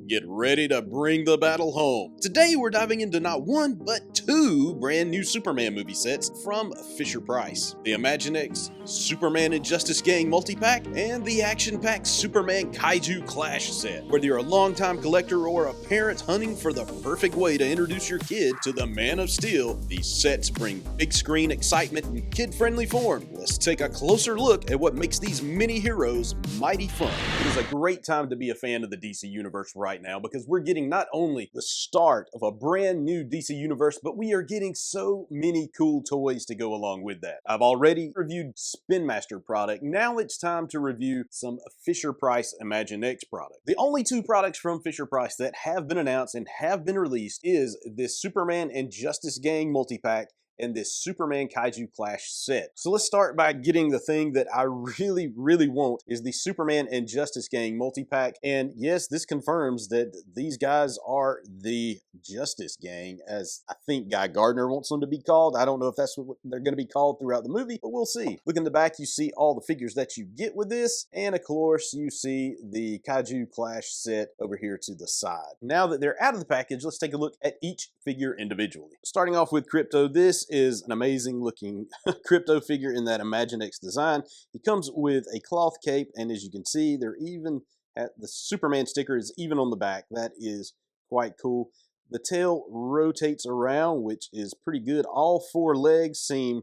Get ready to bring the battle home. Today we're diving into not one, but two brand new Superman movie sets from Fisher-Price. The Imaginext Superman Injustice Gang Multipack and the action-packed Superman Kaiju Clash set. Whether you're a longtime collector or a parent hunting for the perfect way to introduce your kid to the Man of Steel, these sets bring big screen excitement in kid-friendly form. Let's take a closer look at what makes these mini heroes mighty fun. It is a great time to be a fan of the DC Universe right now because we're getting not only the start of a brand new DC Universe, but we are getting so many cool toys to go along with that. I've already reviewed Spin Master product. Now it's time to review some Fisher-Price Imaginext product. The only two products from Fisher-Price that have been announced and have been released is this Superman Injustice Gang multi-pack and this Superman Kaiju Clash set. So let's start by getting the thing that I really want is the Superman Injustice Gang multi-pack. And yes, this confirms that these guys are the Justice Gang, as I think Guy Gardner wants them to be called. I don't know if that's what they're going to be called throughout the movie, but we'll see. Look in the back, you see all the figures that you get with this. And of course, you see the Kaiju Clash set over here to the side. Now that they're out of the package, let's take a look at each figure individually. Starting off with Krypto, this is an amazing looking Krypto figure in that Imaginext design. He comes with a cloth cape, and as you can see, they're even at the Superman sticker is even on the back. That is quite cool. The tail rotates around, which is pretty good. All four legs seem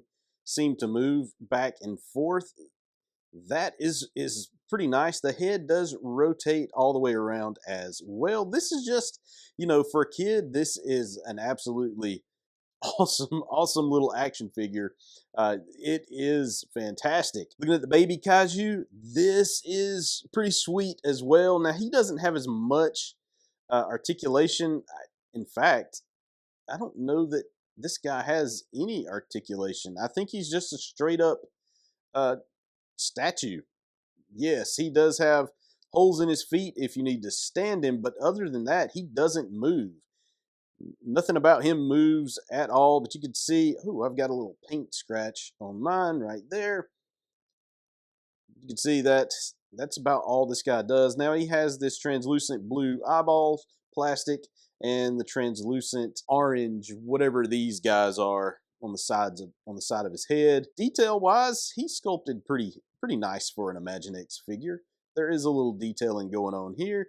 to move back and forth. That is pretty nice. The head does rotate all the way around as well. This is just, for a kid, this is an absolutely awesome little action figure. It is fantastic. Looking at the baby Kaiju, this is pretty sweet as well. Now, he doesn't have as much articulation. In fact, I don't know that this guy has any articulation. I think he's just a straight up statue. Yes, he does have holes in his feet if you need to stand him, but other than that, he doesn't move. Nothing about him moves at all, but you can see, I've got a little paint scratch on mine right there. You can see that that's about all this guy does. Now he has this translucent blue eyeballs, plastic, and the translucent orange, whatever these guys are on the side of his head. Detail wise, he's sculpted pretty nice for an Imaginext figure. There is a little detailing going on here,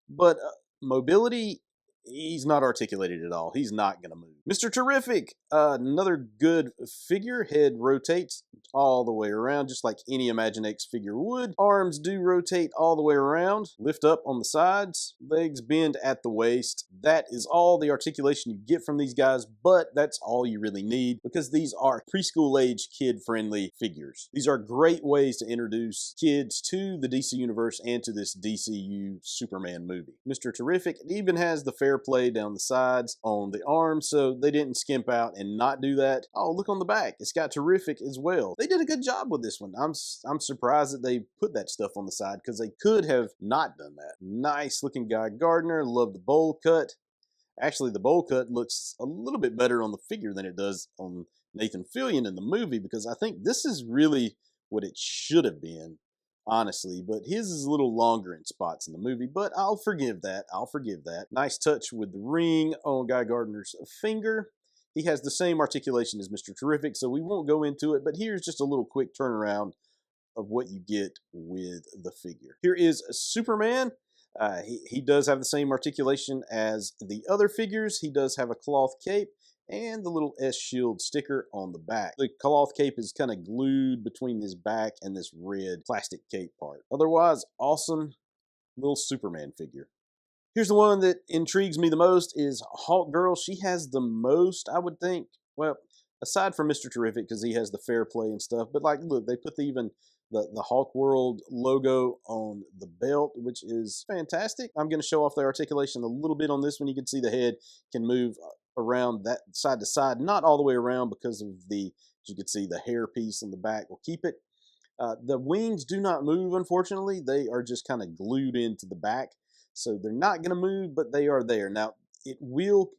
but mobility, he's not articulated at all. He's not going to move. Mr. Terrific, another good figure. Head rotates all the way around, just like any Imaginext figure would. Arms do rotate all the way around. Lift up on the sides. Legs bend at the waist. That is all the articulation you get from these guys, but that's all you really need because these are preschool age kid-friendly figures. These are great ways to introduce kids to the DC Universe and to this DCU Superman movie. Mr. Terrific even has the fair play down the sides on the arms, so they didn't skimp out and not do that. Oh, look on the back. It's got Terrific as well. They did a good job with this one. I'm surprised that they put that stuff on the side because they could have not done that. Nice looking guy Gardner. Love the bowl cut. Actually, the bowl cut looks a little bit better on the figure than it does on Nathan Fillion in the movie because I think this is really what it should have been, honestly, but his is a little longer in spots in the movie, but I'll forgive that. Nice touch with the ring on Guy Gardner's finger. He has the same articulation as Mr. Terrific, so we won't go into it, but here's just a little quick turnaround of what you get with the figure. Here is Superman. He does have the same articulation as the other figures. He does have a cloth cape and the little S shield sticker on the back. The cloth cape is kind of glued between his back and this red plastic cape part. Otherwise, awesome little Superman figure. Here's the one that intrigues me the most is Hawkgirl. She has the most, I would think, well, aside from Mr. Terrific because he has the fair play and stuff, but like, look, they put even the Hawk World logo on the belt, which is fantastic. I'm going to show off the articulation a little bit on this one. You can see the head can move around that side to side, not all the way around because of as you can see, the hair piece on the back will keep it. The wings do not move, unfortunately. They are just kind of glued into the back. So they're not going to move, but they are there. Now, it will,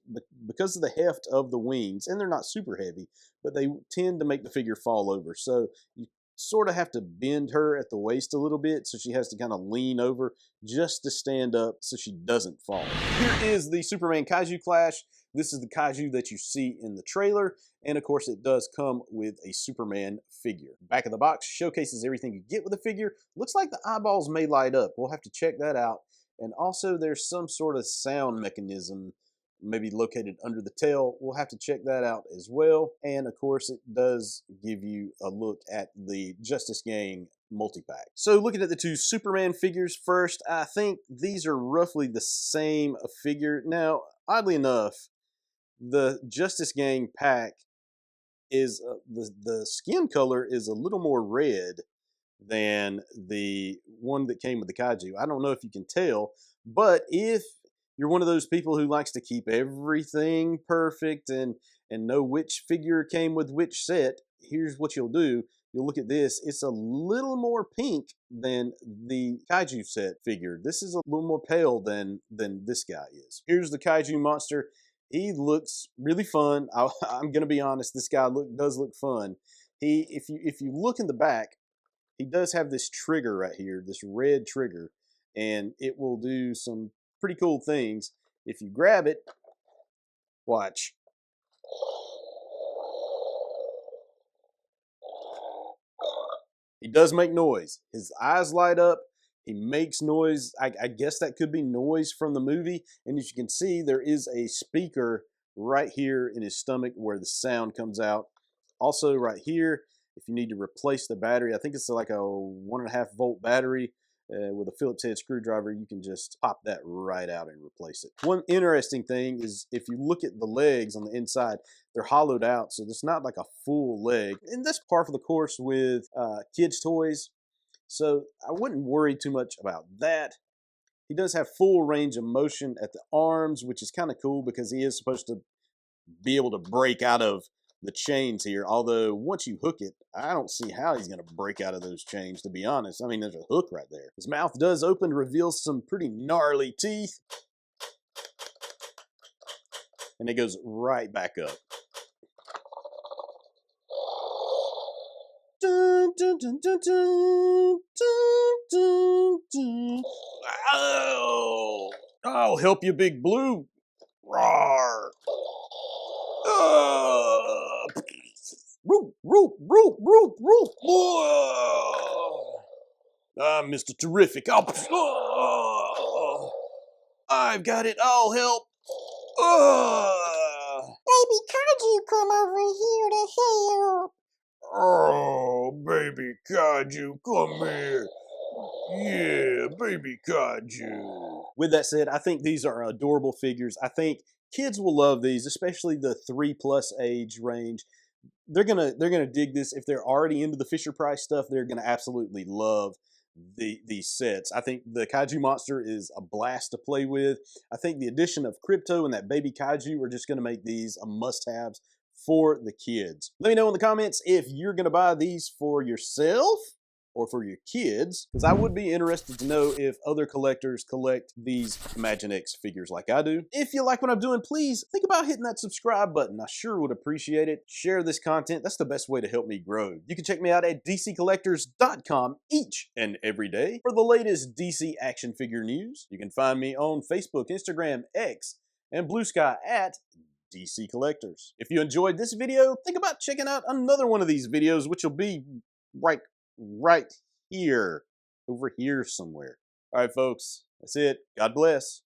because of the heft of the wings, and they're not super heavy, but they tend to make the figure fall over. So you sort of have to bend her at the waist a little bit, so she has to kind of lean over just to stand up so she doesn't fall. Here is the Superman Kaiju Clash. This is the kaiju that you see in the trailer, and of course it does come with a Superman figure. Back of the box showcases everything you get with the figure. Looks like the eyeballs may light up. We'll have to check that out. And also there's some sort of sound mechanism maybe located under the tail. We'll have to check that out as well. And of course it does give you a look at the Justice Gang multi-pack. So looking at the two Superman figures first, I think these are roughly the same figure. Now, oddly enough, the Justice Gang pack is the skin color is a little more red than the one that came with the kaiju. I don't know if you can tell, but if you're one of those people who likes to keep everything perfect and know which figure came with which set, here's what you'll do. You'll look at this. It's a little more pink than the kaiju set figure. This is a little more pale than this guy is. Here's the kaiju monster. He looks really fun. I'm gonna be honest. This guy does look fun. If you look in the back, he does have this trigger right here, this red trigger, and it will do some pretty cool things. If you grab it, watch. He does make noise. His eyes light up. He makes noise. I guess that could be noise from the movie. And as you can see, there is a speaker right here in his stomach where the sound comes out. Also right here, if you need to replace the battery, I think it's like a 1.5 volt battery with a Phillips head screwdriver, you can just pop that right out and replace it. One interesting thing is if you look at the legs on the inside, they're hollowed out, so it's not like a full leg. And that's par for the course with kids' toys. So I wouldn't worry too much about that. He does have full range of motion at the arms, which is kind of cool because he is supposed to be able to break out of the chains here. Although once you hook it, I don't see how he's going to break out of those chains, to be honest. I mean, there's a hook right there. His mouth does open, reveals some pretty gnarly teeth. And it goes right back up. Dun, dun, dun, dun, dun, dun, dun, dun. Oh, I'll help you, Big Blue. Roar. Roop, roop, roop, roop, roop. I'm Mr. Terrific. I've got it. I'll help. Baby Kaiju, come over here to help. Oh, baby Kaiju, come here. Yeah, baby Kaiju. With that said, I think these are adorable figures. I think kids will love these, especially the 3+ age range. They're gonna dig this. If they're already into the Fisher Price stuff, they're gonna absolutely love these sets. I think the Kaiju monster is a blast to play with. I think the addition of Krypto and that baby Kaiju are just gonna make these a must-haves for the kids. Let me know in the comments if you're gonna buy these for yourself or for your kids, because I would be interested to know if other collectors collect these Imaginext figures like I do. If you like what I'm doing, please think about hitting that subscribe button. I sure would appreciate it. Share this content. That's the best way to help me grow. You can check me out at dccollectors.com each and every day for the latest DC action figure news. You can find me on Facebook, Instagram, X, and Blue Sky at DC Collectors. If you enjoyed this video, think about checking out another one of these videos, which will be right here, over here somewhere. All right, folks, that's it. God bless.